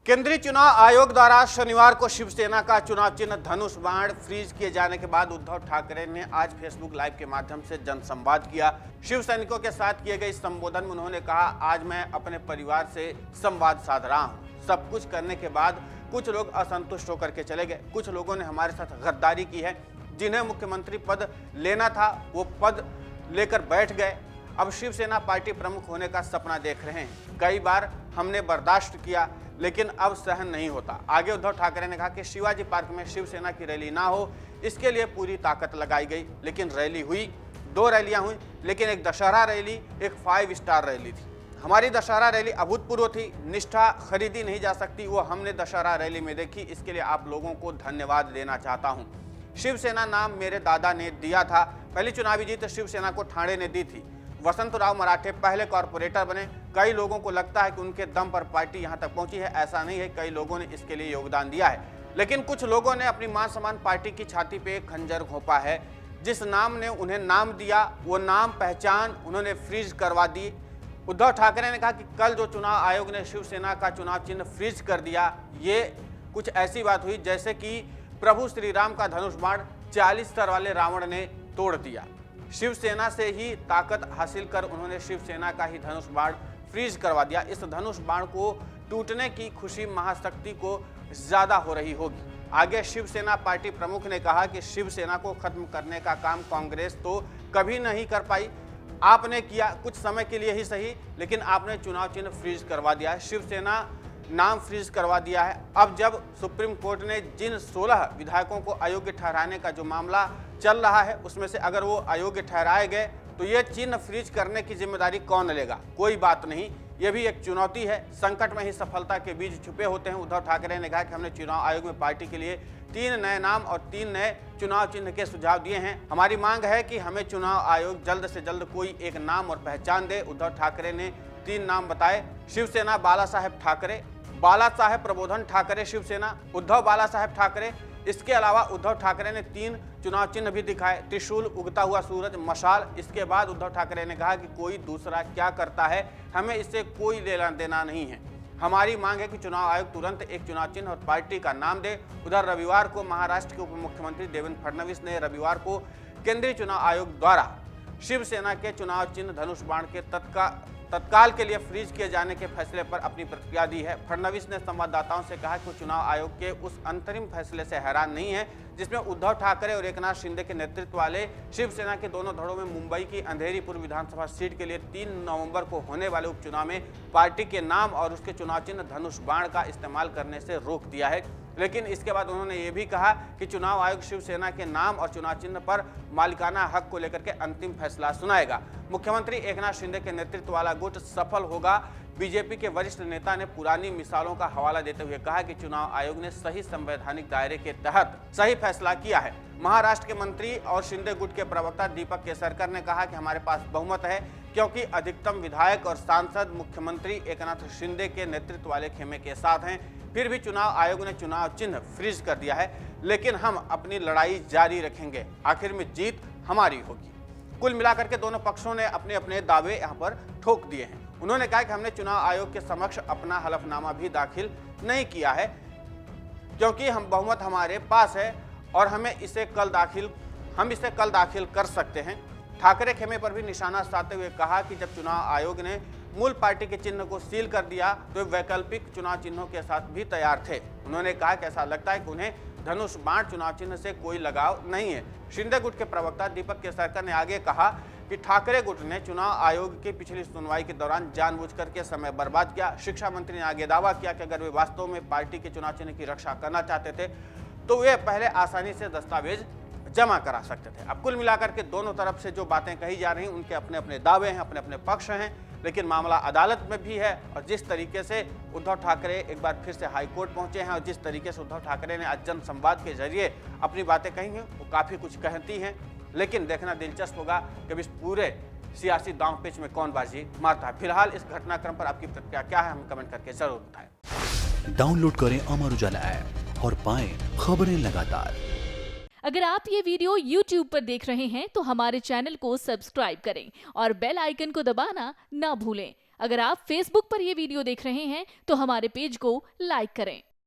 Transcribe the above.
केंद्रीय चुनाव आयोग द्वारा शनिवार को शिवसेना का चुनाव चिन्ह धनुष बाण फ्रीज किए जाने के बाद उद्धव ठाकरे ने आज फेसबुक लाइव के माध्यम से जनसंवाद किया। शिव सैनिकों के साथ किए गए इस संबोधन में उन्होंने कहा, आज मैं अपने परिवार से संवाद साध रहा हूं। सब कुछ करने के बाद कुछ लोग असंतुष्ट होकर के चले गए। कुछ लोगों ने हमारे साथ गद्दारी की है। जिन्हें मुख्यमंत्री पद लेना था वो पद लेकर बैठ गए। अब शिवसेना पार्टी प्रमुख होने का सपना देख रहे हैं। कई बार हमने बर्दाश्त किया लेकिन अब सहन नहीं होता। आगे उद्धव ठाकरे ने कहा कि शिवाजी पार्क में शिवसेना की रैली ना हो, इसके लिए पूरी ताकत लगाई गई। लेकिन रैली हुई, 2 रैलियां हुई, लेकिन एक दशहरा रैली, एक 5 स्टार रैली थी। हमारी दशहरा रैली अभूतपूर्व थी, निष्ठा खरीदी नहीं जा सकती, वो हमने दशहरा रैली में देखी। इसके लिए आप लोगों को धन्यवाद देना चाहता हूँ। शिवसेना नाम मेरे दादा ने दिया था। पहली चुनावी जीत शिवसेना को ठाणे ने दी थी। वसंतराव मराठे पहले कॉरपोरेटर बने। कई लोगों को लगता है कि उनके दम पर पार्टी यहां तक पहुंची है। ऐसा नहीं है, कई लोगों ने इसके लिए योगदान दिया है। लेकिन कुछ लोगों ने अपनी मान सम्मान पार्टी की छाती पे खंजर घोंपा है। जिस नाम ने उन्हें नाम दिया वो नाम पहचान उन्होंने फ्रीज करवा दी। उद्धव ठाकरे ने कहा कि कल जो चुनाव आयोग ने शिवसेना का चुनाव चिन्ह फ्रीज कर दिया, ये कुछ ऐसी बात हुई जैसे कि प्रभु श्री राम का धनुष बाण 40 सर वाले रावण ने तोड़ दिया। शिवसेना से ही ताकत हासिल कर उन्होंने शिवसेना का ही धनुष बाण फ्रीज करवा दिया। इस धनुष बाण को टूटने की खुशी महाशक्ति को ज्यादा हो रही होगी। आगे शिवसेना पार्टी प्रमुख ने कहा कि शिवसेना को खत्म करने का काम कांग्रेस तो कभी नहीं कर पाई। आपने किया, कुछ समय के लिए ही सही, लेकिन आपने चुनाव चिन्ह फ्रीज करवा दिया है, शिवसेना नाम फ्रीज करवा दिया है। अब जब सुप्रीम कोर्ट ने जिन 16 विधायकों को अयोग्य ठहराने का जो मामला चल रहा है, उसमें से अगर वो अयोग्य ठहराए गए तो ये चिन्ह फ्रीज करने की जिम्मेदारी कौन लेगा? कोई बात नहीं, ये भी एक चुनौती है। संकट में ही सफलता के बीज छुपे होते हैं। उद्धव ठाकरे ने कहा कि हमने चुनाव आयोग में पार्टी के लिए 3 नए नाम और 3 नए चुनाव चिन्ह के सुझाव दिए हैं। हमारी मांग है कि हमें चुनाव आयोग जल्द से जल्द कोई एक नाम और पहचान दे। उद्धव ठाकरे ने 3 नाम बताए। शिवसेना बाला साहेब ठाकरे, बाला साहेब प्रबोधन ठाकरे शिवसेना, उद्धव बाला साहेब ठाकरे। इसके अलावा उद्धव ठाकरे ने 3 चुनाव चिन्ह भी दिखाए, त्रिशूल, उगता हुआ सूरज, मशाल। इसके बाद उद्धव ठाकरे ने कहा कि कोई दूसरा क्या करता है हमें इससे कोई लेना देना नहीं है। हमारी मांग है कि चुनाव आयोग तुरंत एक चुनाव चिन्ह और पार्टी का नाम दे। उधर रविवार को महाराष्ट्र के उप मुख्यमंत्री देवेंद्र फडणवीस ने रविवार को केंद्रीय चुनाव आयोग द्वारा शिवसेना के चुनाव चिन्ह धनुष बाण के तत्काल के लिए फ्रीज किए जाने के फैसले पर अपनी प्रतिक्रिया दी है। फडणवीस ने संवाददाताओं से कहा कि वो चुनाव आयोग के उस अंतरिम फैसले से हैरान नहीं है जिसमें उद्धव ठाकरे और एकनाथ शिंदे के नेतृत्व वाले शिवसेना के दोनों धड़ों में मुंबई की अंधेरीपुर विधानसभा सीट के लिए 3 नवंबर को होने वाले उपचुनाव में पार्टी के नाम और उसके चुनाव चिन्ह धनुष बाण का इस्तेमाल करने से रोक दिया है। लेकिन इसके बाद उन्होंने ये भी कहा कि चुनाव आयोग शिवसेना के नाम और चुनाव चिन्ह पर मालिकाना हक को लेकर के अंतिम फैसला सुनाएगा। मुख्यमंत्री एकनाथ शिंदे के नेतृत्व वाला गुट सफल होगा। बीजेपी के वरिष्ठ नेता ने पुरानी मिसालों का हवाला देते हुए कहा कि चुनाव आयोग ने सही संवैधानिक दायरे के तहत सही फैसला किया है। महाराष्ट्र के मंत्री और शिंदे गुट के प्रवक्ता दीपक केसरकर ने कहा कि हमारे पास बहुमत है क्योंकि अधिकतम विधायक और सांसद मुख्यमंत्री एकनाथ शिंदे के नेतृत्व वाले खेमे के साथ हैं। फिर भी चुनाव आयोग ने चुनाव चिन्ह फ्रीज कर दिया है, लेकिन हम अपनी लड़ाई जारी रखेंगे। आखिर में जीत हमारी होगी। कुल मिलाकर के दोनों पक्षों ने अपने अपने दावे यहाँ पर ठोक दिए हैं। उन्होंने कहा कि हमने चुनाव आयोग के समक्ष अपना हलफनामा भी दाखिल नहीं किया है क्योंकि हम बहुमत हमारे पास है और हम इसे कल दाखिल कर सकते हैं। ठाकरे खेमे पर भी निशाना साधते हुए कहा कि जब चुनाव आयोग ने मूल पार्टी के चिन्ह को सील कर दिया तो वैकल्पिक चुनाव चिन्हों के साथ भी तैयार थे। उन्होंने कहा कि ऐसा लगता है कि उन्हें धनुष बाण चुनाव चिन्ह से कोई लगाव नहीं है। शिंदे गुट के प्रवक्ता दीपक केसरकर ने आगे कहा कि ठाकरे गुट ने चुनाव आयोग की पिछली सुनवाई के दौरान जानबूझकर के समय बर्बाद किया। शिक्षा मंत्री ने आगे दावा किया कि अगर वे वास्तव में पार्टी के चुनाव चिन्ह की रक्षा करना चाहते थे तो वे पहले आसानी से दस्तावेज जमा करा सकते थे। अब कुल मिलाकर के दोनों तरफ से जो बातें कही जा रही हैं उनके अपने अपने दावे हैं, अपने अपने पक्ष हैं, लेकिन मामला अदालत में भी है। और जिस तरीके से उद्धव ठाकरे एक बार फिर से हाई कोर्ट पहुंचे हैं और जिस तरीके से उद्धव ठाकरे ने आज जनसंवाद के जरिए अपनी बातें कही हैं वो काफ़ी कुछ कहती हैं। लेकिन देखना दिलचस्प होगा कि इस पूरे सियासी दांव पेच में कौन बाजी मारता है। फिलहाल इस घटनाक्रम पर आपकी प्रतिक्रिया क्या है, हमें कमेंट करके जरूर बताएं। डाउनलोड करें अमर उजाला ऐप और पाएं खबरें लगातार। अगर आप ये वीडियो YouTube पर देख रहे हैं तो हमारे चैनल को सब्सक्राइब करें और बेल आइकन को दबाना ना भूलें। अगर आप Facebook पर ये वीडियो देख रहे हैं तो हमारे पेज को लाइक करें।